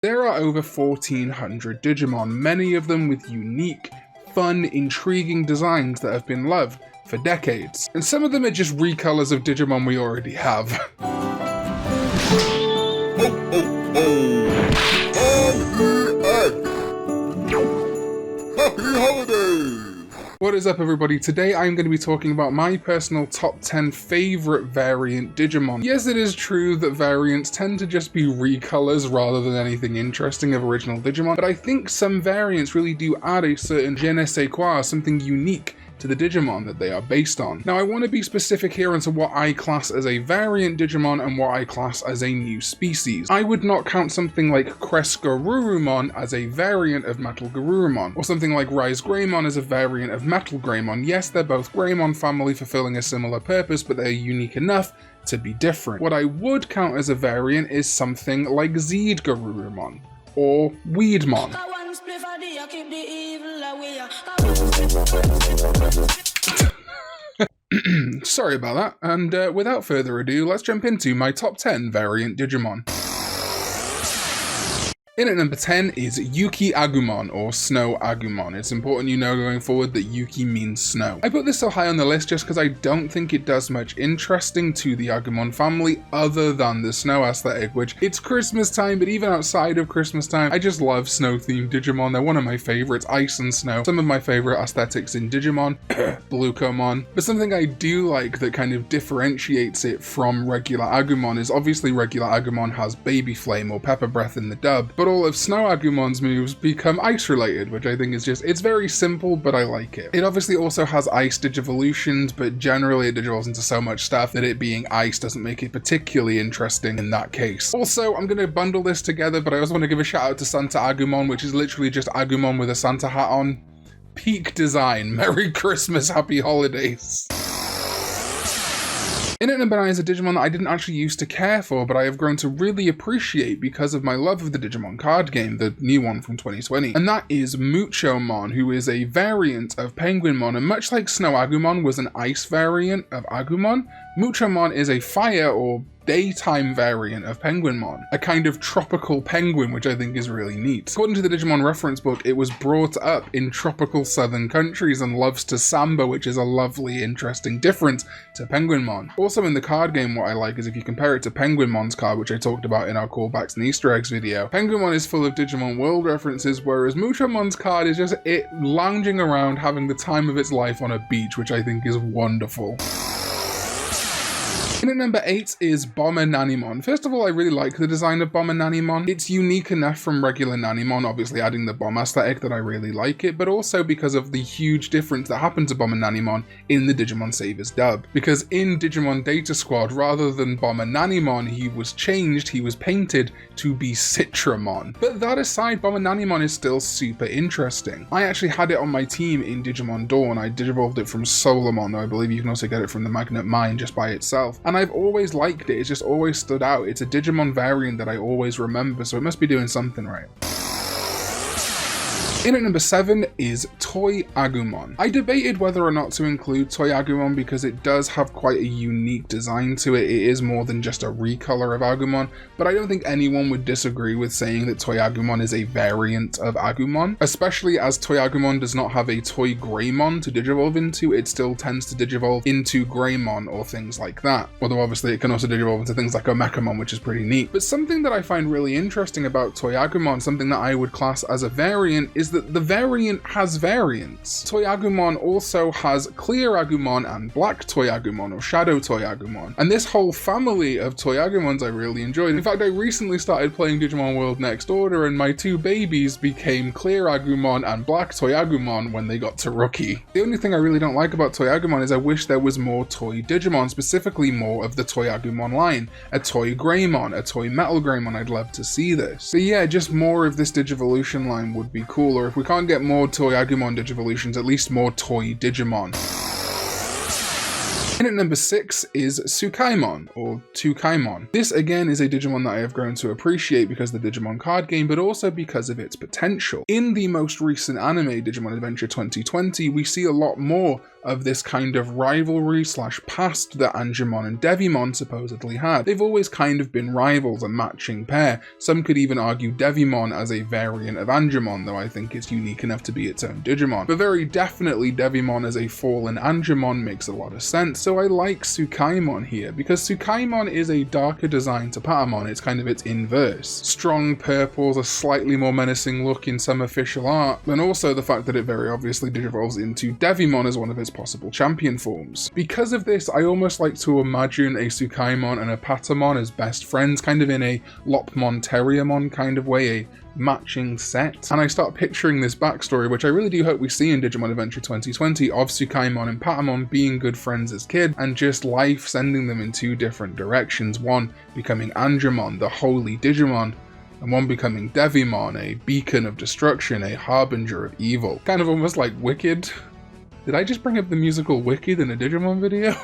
There are over 1,400 Digimon, many of them with unique, fun, intriguing designs that have been loved for decades. And some of them are just recolors of Digimon we already have. Happy holidays! What is up, everybody? Today I'm going to be talking about my personal top 10 favourite variant Digimon. Yes, it is true that variants tend to just be recolors rather than anything interesting of original Digimon, but I think some variants really do add a certain je ne sais quoi, something unique to the Digimon that they are based on. Now, I want to be specific here into what I class as a variant Digimon and what I class as a new species. I would not count something like Crest Garurumon as a variant of Metal Garurumon, or something like Rise Greymon as a variant of Metal Greymon. Yes, they're both Greymon family fulfilling a similar purpose, but they're unique enough to be different. What I would count as a variant is something like Zed Garurumon, or Weedmon. Sorry about that, and without further ado, let's jump into my top 10 variant Digimon. In at number 10 is Yuki Agumon, or Snow Agumon. It's important you know going forward that Yuki means snow. I put this so high on the list just because I don't think it does much interesting to the Agumon family other than the snow aesthetic, which it's Christmas time, but even outside of Christmas time, I just love snow-themed Digimon. They're one of my favorites, ice and snow. Some of my favorite aesthetics in Digimon, Bluecomon. But something I do like that kind of differentiates it from regular Agumon is obviously regular Agumon has Baby Flame or Pepper Breath in the dub, but all of Snow Agumon's moves become ice related, which I think is just, it's very simple, but I like it. It obviously also has ice digivolutions, but generally it digivolves into so much stuff that it being ice doesn't make it particularly interesting in that case. Also, I'm going to bundle this together, but I also want to give a shout out to Santa Agumon, which is literally just Agumon with a Santa hat on. Peak design. Merry Christmas, happy holidays. In at number 9 is a Digimon that I didn't actually used to care for, but I have grown to really appreciate because of my love of the Digimon card game, the new one from 2020. And that is Muchomon, who is a variant of Penguinmon, and much like Snow Agumon was an ice variant of Agumon, Muchomon is a fire or daytime variant of Penguinmon, a kind of tropical penguin, which I think is really neat. According to the Digimon reference book, it was brought up in tropical southern countries and loves to samba, which is a lovely, interesting difference to Penguinmon. Also in the card game, what I like is if you compare it to Penguinmon's card, which I talked about in our callbacks and Easter eggs video, Penguinmon is full of Digimon World references, whereas Muchomon's card is just it lounging around having the time of its life on a beach, which I think is wonderful. In at number 8 is Bomber Nanimon. First of all, I really like the design of Bomber Nanimon. It's unique enough from regular Nanimon, obviously adding the bomb aesthetic that I really like it, but also because of the huge difference that happened to Bomber Nanimon in the Digimon Savers dub. Because in Digimon Data Squad, rather than Bomber Nanimon, he was changed, he was painted to be Citramon. But that aside, Bomber Nanimon is still super interesting. I actually had it on my team in Digimon Dawn. I digivolved it from Solomon, though I believe you can also get it from the Magnet Mine just by itself. And I've always liked it, it's just always stood out. It's a Digimon variant that I always remember, so it must be doing something right. In at number 7 is Toy Agumon. I debated whether or not to include Toy Agumon because it does have quite a unique design to it. It is more than just a recolor of Agumon, but I don't think anyone would disagree with saying that Toy Agumon is a variant of Agumon, especially as Toy Agumon does not have a Toy Greymon to digivolve into. It still tends to digivolve into Greymon or things like that, although obviously it can also digivolve into things like Omekamon, which is pretty neat. But something that I find really interesting about Toy Agumon, something that I would class as a variant, is that the variant has variants. Toy Agumon also has Clear Agumon and Black Toy Agumon, or Shadow Toy Agumon. And this whole family of Toy Agumons I really enjoyed. In fact, I recently started playing Digimon World Next Order, and my two babies became Clear Agumon and Black Toy Agumon when they got to Rookie. The only thing I really don't like about Toy Agumon is I wish there was more Toy Digimon, specifically more of the Toy Agumon line. A Toy Greymon, a Toy Metal Greymon, I'd love to see this. But yeah, just more of this Digivolution line would be cool, or if we can't get more Toy Agumon Digivolutions, at least more Toy Digimon. In at number 6 is Tsukaimon, or Takamon. This again is a Digimon that I have grown to appreciate because of the Digimon card game, but also because of its potential. In the most recent anime, Digimon Adventure 2020, we see a lot more of this kind of rivalry / past that Angemon and Devimon supposedly had. They've always kind of been rivals, a matching pair. Some could even argue Devimon as a variant of Angemon, though I think it's unique enough to be its own Digimon. But very definitely Devimon as a fallen Angemon makes a lot of sense, so I like Tsukaimon here, because Tsukaimon is a darker design to Patamon, it's kind of its inverse. Strong purples, a slightly more menacing look in some official art, and also the fact that it very obviously digivolves into Devimon as one of its possible champion forms. Because of this, I almost like to imagine a Tsukaimon and a Patamon as best friends, kind of in a Lopmon Terriermon kind of way, a matching set. And I start picturing this backstory, which I really do hope we see in Digimon Adventure 2020, of Tsukaimon and Patamon being good friends as kids, and just life sending them in two different directions, one becoming Angemon, the holy Digimon, and one becoming Devimon, a beacon of destruction, a harbinger of evil. Kind of almost like Wicked. Did I just bring up the musical Wicked in a Digimon video?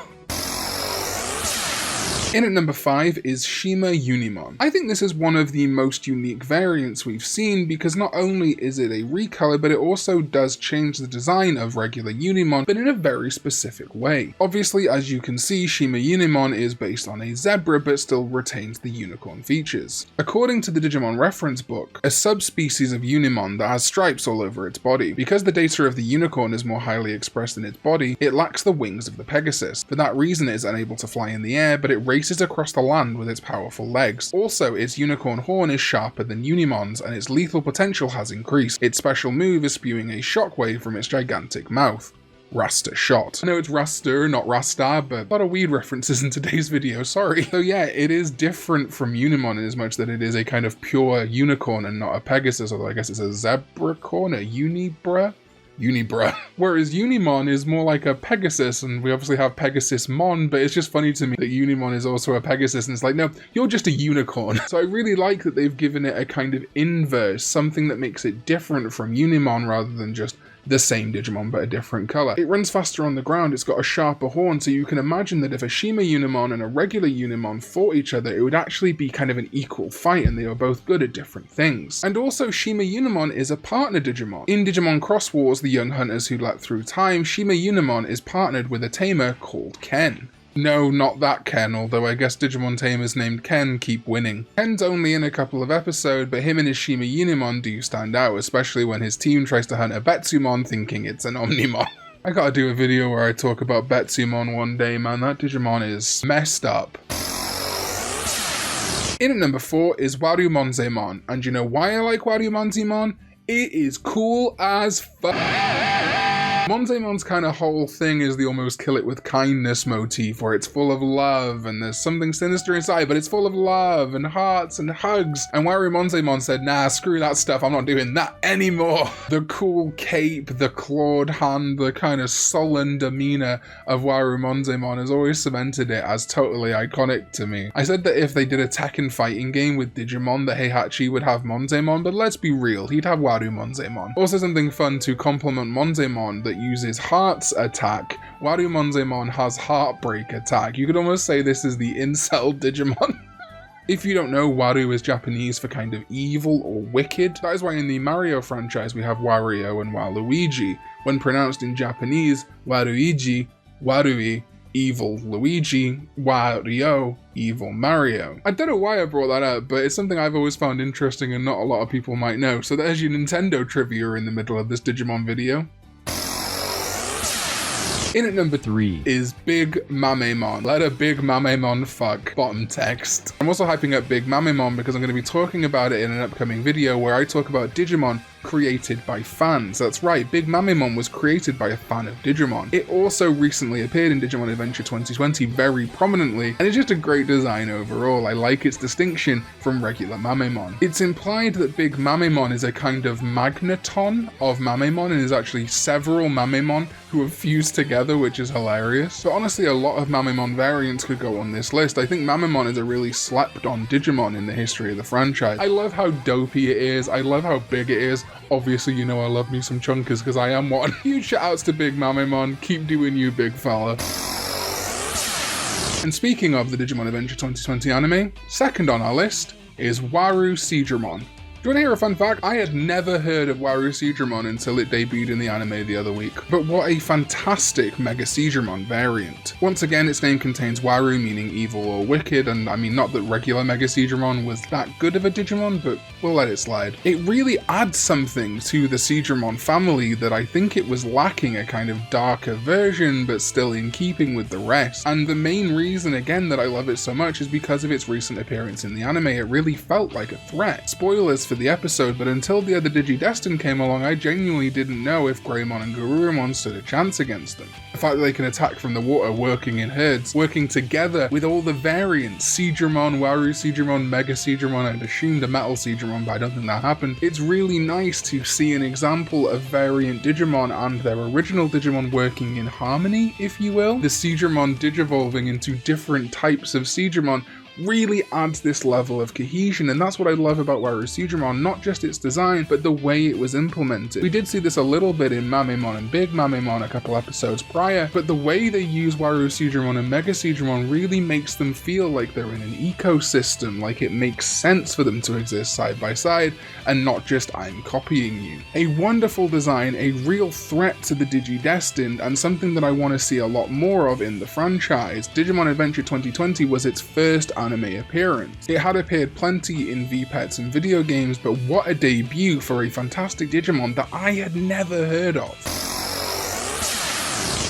In at number 5 is Shima Unimon. I think this is one of the most unique variants we've seen because not only is it a recolor, but it also does change the design of regular Unimon, but in a very specific way. Obviously, as you can see, Shima Unimon is based on a zebra, but still retains the unicorn features. According to the Digimon reference book, a subspecies of Unimon that has stripes all over its body. Because the data of the unicorn is more highly expressed in its body, it lacks the wings of the Pegasus. For that reason, it is unable to fly in the air, but it races across the land with its powerful legs. Also, its unicorn horn is sharper than Unimon's, and its lethal potential has increased. Its special move is spewing a shockwave from its gigantic mouth. Rasta shot. I know it's Rasta, not Rasta, but a lot of weed references in today's video, sorry. So yeah, it is different from Unimon in as much that it is a kind of pure unicorn and not a Pegasus, although I guess it's a zebracorn, a Unibra? Whereas Unimon is more like a Pegasus, and we obviously have Pegasusmon, but it's just funny to me that Unimon is also a Pegasus, and it's like, no, you're just a unicorn. So I really like that they've given it a kind of inverse, something that makes it different from Unimon rather than just the same Digimon but a different colour. It runs faster on the ground, it's got a sharper horn, so you can imagine that if a Shima Unimon and a regular Unimon fought each other, it would actually be kind of an equal fight, and they are both good at different things. And also, Shima Unimon is a partner Digimon. In Digimon Cross Wars, the young hunters who leapt through time, Shima Unimon is partnered with a tamer called Ken. No, not that Ken, although I guess Digimon tamers named Ken keep winning. Ken's only in a couple of episodes, but him and his Shima Unimon do stand out, especially when his team tries to hunt a Betsumon thinking it's an Omnimon. I gotta do a video where I talk about Betsumon one day, man, that Digimon is messed up. In at number 4 is Waru Manzamon, and you know why I like Waru Manzamon? It is cool as fuck. Monzamon's kind of whole thing is the almost kill it with kindness motif, where it's full of love and there's something sinister inside, but it's full of love and hearts and hugs. And Waru Manzamon said, nah, screw that stuff, I'm not doing that anymore. The cool cape, the clawed hand, the kind of sullen demeanor of Waru Manzamon has always cemented it as totally iconic to me. I said that if they did a Tekken fighting game with Digimon, that Heihachi would have Manzamon, but let's be real, he'd have Waru Manzamon. Also something fun to compliment Manzamon that uses Heart's attack. Waru Manzamon has Heartbreak attack. You could almost say this is the incel Digimon. If you don't know, Waru is Japanese for kind of evil or wicked. That is why in the Mario franchise we have Wario and Waluigi. When pronounced in Japanese, Waruigi, Warui, evil Luigi, Wario, evil Mario. I don't know why I brought that up, but it's something I've always found interesting and not a lot of people might know. So there's your Nintendo trivia in the middle of this Digimon video. In at number 3 is Big Mommymon. Let a Big Mommymon fuck. Bottom text. I'm also hyping up Big Mommymon because I'm going to be talking about it in an upcoming video where I talk about Digimon created by fans. That's right, Big Mommymon was created by a fan of Digimon. It also recently appeared in Digimon Adventure 2020 very prominently, and it's just a great design overall. I like its distinction from regular Mommymon. It's implied that Big Mommymon is a kind of magneton of Mommymon and is actually several Mommymon who have fused together, which is hilarious. But honestly, a lot of Mommymon variants could go on this list. I think Mommymon is a really slept on Digimon in the history of the franchise. I love how dopey it is, I love how big it is. Obviously, you know I love me some chunkers because I am one. Huge shout outs to Big Mommymon, keep doing you, big fella. And speaking of the Digimon Adventure 2020 anime, second on our list is Waru Siegemon. Do you want to hear a fun fact? I had never heard of Waru Siegemon until it debuted in the anime the other week. But what a fantastic Mega Siegemon variant. Once again, its name contains Waru, meaning evil or wicked, and I mean not that regular Mega Siegemon was that good of a Digimon, but we'll let it slide. It really adds something to the Siegemon family that I think it was lacking, a kind of darker version, but still in keeping with the rest. And the main reason, again, that I love it so much is because of its recent appearance in the anime. It really felt like a threat. Spoilers for the episode, but until the other Digi-December came along, I genuinely didn't know if Greymon and Garurumon stood a chance against them. The fact that they can attack from the water, working in herds, working together with all the variants, Siegemon, Waru Siegemon, Mega Siegemon, I'd assumed a Metal Siegemon, but I don't think that happened. It's really nice to see an example of variant Digimon and their original Digimon working in harmony, if you will. The Siegemon digivolving into different types of Siegemon really adds this level of cohesion, and that's what I love about Waru Siegemon, not just its design, but the way it was implemented. We did see this a little bit in Mommymon and Big Mommymon a couple episodes prior, but the way they use Waru Siegemon and Mega Siegemon really makes them feel like they're in an ecosystem, like it makes sense for them to exist side by side, and not just I'm copying you. A wonderful design, a real threat to the Digi-Destined, and something that I want to see a lot more of in the franchise. Digimon Adventure 2020 was its first anime appearance. It had appeared plenty in VPETs and video games, but what a debut for a fantastic Digimon that I had never heard of.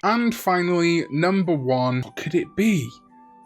And finally, number one, what could it be?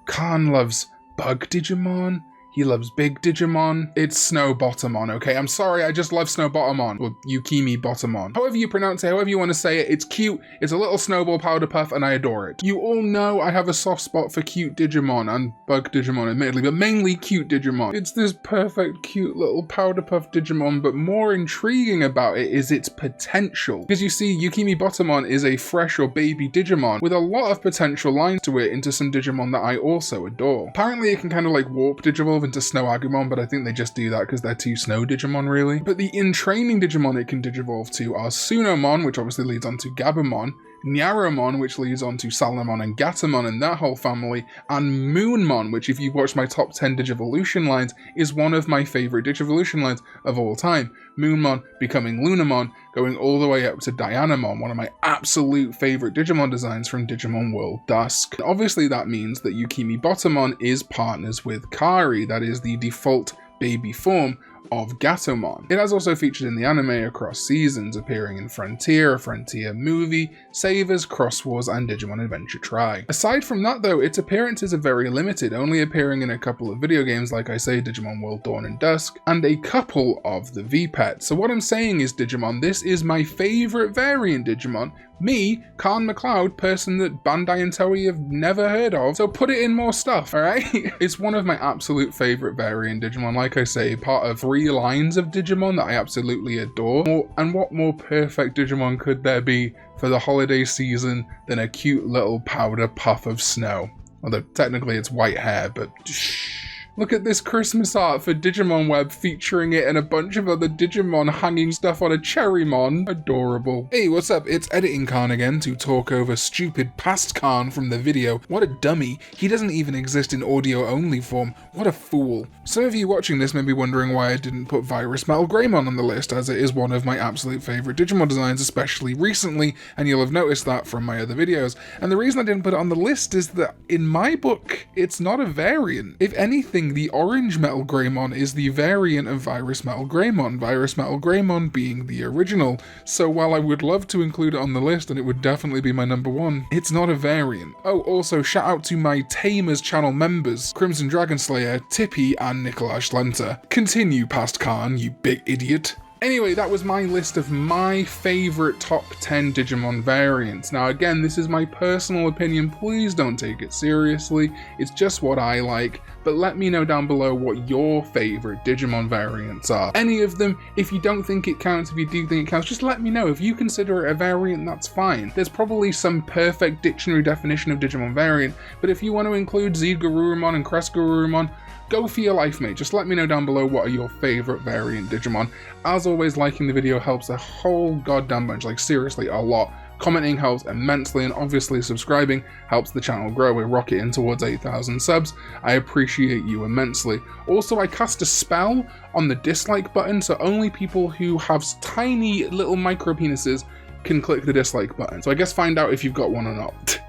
Khan loves Bug Digimon. He loves Big Digimon. It's Snow Bottomon, okay? I'm sorry, I just love Snow Bottomon, or Yukimi Bottomon. However you pronounce it, however you want to say it, it's cute, it's a little snowball powder puff, and I adore it. You all know I have a soft spot for cute Digimon, and Bug Digimon admittedly, but mainly cute Digimon. It's this perfect, cute little powder puff Digimon, but more intriguing about it is its potential. Because you see, Yukimi Bottomon is a fresh or baby Digimon with a lot of potential lines to it into some Digimon that I also adore. Apparently it can kind of like warp Digivolve into Snow Agumon, but I think they just do that because they're two Snow Digimon really. But the in-training Digimon it can Digivolve to are Sunomon, which obviously leads on to Gabumon, Nyaromon, which leads on to Salamon and Gatomon and that whole family, and Moonmon, which if you've watched my top 10 Digivolution lines, is one of my favourite Digivolution lines of all time. Moonmon becoming Lunamon, going all the way up to Dianamon, one of my absolute favourite Digimon designs from Digimon World Dusk. And obviously that means that Yukimi Bottomon is partners with Kari, that is the default baby form of Gatomon. It has also featured in the anime across seasons, appearing in Frontier, a Frontier movie, Savers, Cross Wars, and Digimon Adventure Tri. Aside from that though, its appearances are very limited, only appearing in a couple of video games like I say, Digimon World Dawn and Dusk, and a couple of the VPET. So what I'm saying is, Digimon, this is my favourite variant Digimon. Me, Khan McLeod, person that Bandai and Toei have never heard of, so put it in more stuff, alright? It's one of my absolute favourite variant Digimon, like I say, part of 3 lines of Digimon that I absolutely adore. And what more perfect Digimon could there be for the holiday season than a cute little powder puff of snow? Although technically it's white hair, but shh. Look at this Christmas art for Digimon Web featuring it and a bunch of other Digimon hanging stuff on a Cherrymon. Adorable. Hey, what's up? It's Editing Khan again to talk over stupid past Khan from the video. What a dummy. He doesn't even exist in audio only form. What a fool. Some of you watching this may be wondering why I didn't put Virus Metal Greymon on the list, as it is one of my absolute favourite Digimon designs, especially recently, and you'll have noticed that from my other videos. And the reason I didn't put it on the list is that in my book, it's not a variant. If anything, the orange Metal Greymon is the variant of Virus Metal Greymon, Virus Metal Greymon being the original. So while I would love to include it on the list and it would definitely be my number 1, it's not a variant. Oh, also shout out to my Tamers channel members, Crimson Dragon Slayer, Tippy and Nikolaj Slenter. Continue past Khan, you big idiot. Anyway, that was my list of my favourite top 10 Digimon variants. Now again, this is my personal opinion, please don't take it seriously, it's just what I like, but let me know down below what your favourite Digimon variants are. Any of them, if you don't think it counts, if you do think it counts, just let me know. If you consider it a variant, that's fine. There's probably some perfect dictionary definition of Digimon variant, but if you want to include Zed Garurumon and Crest Garurumon, go for your life, mate. Just let me know down below what are your favourite variant Digimon. As always, liking the video helps a whole goddamn bunch, like seriously a lot. Commenting helps immensely, and obviously subscribing helps the channel grow. We're rocketing towards 8,000 subs. I appreciate you immensely. Also, I cast a spell on the dislike button, so only people who have tiny little micro penises can click the dislike button. So I guess find out if you've got one or not.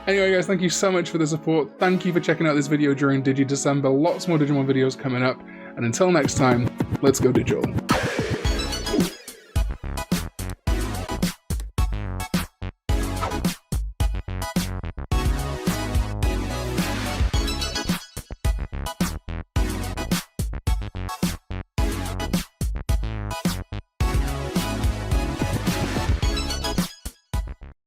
Anyway guys, thank you so much for the support. Thank you for checking out this video during Digi-December. Lots more Digimon videos coming up. And until next time, let's go digital.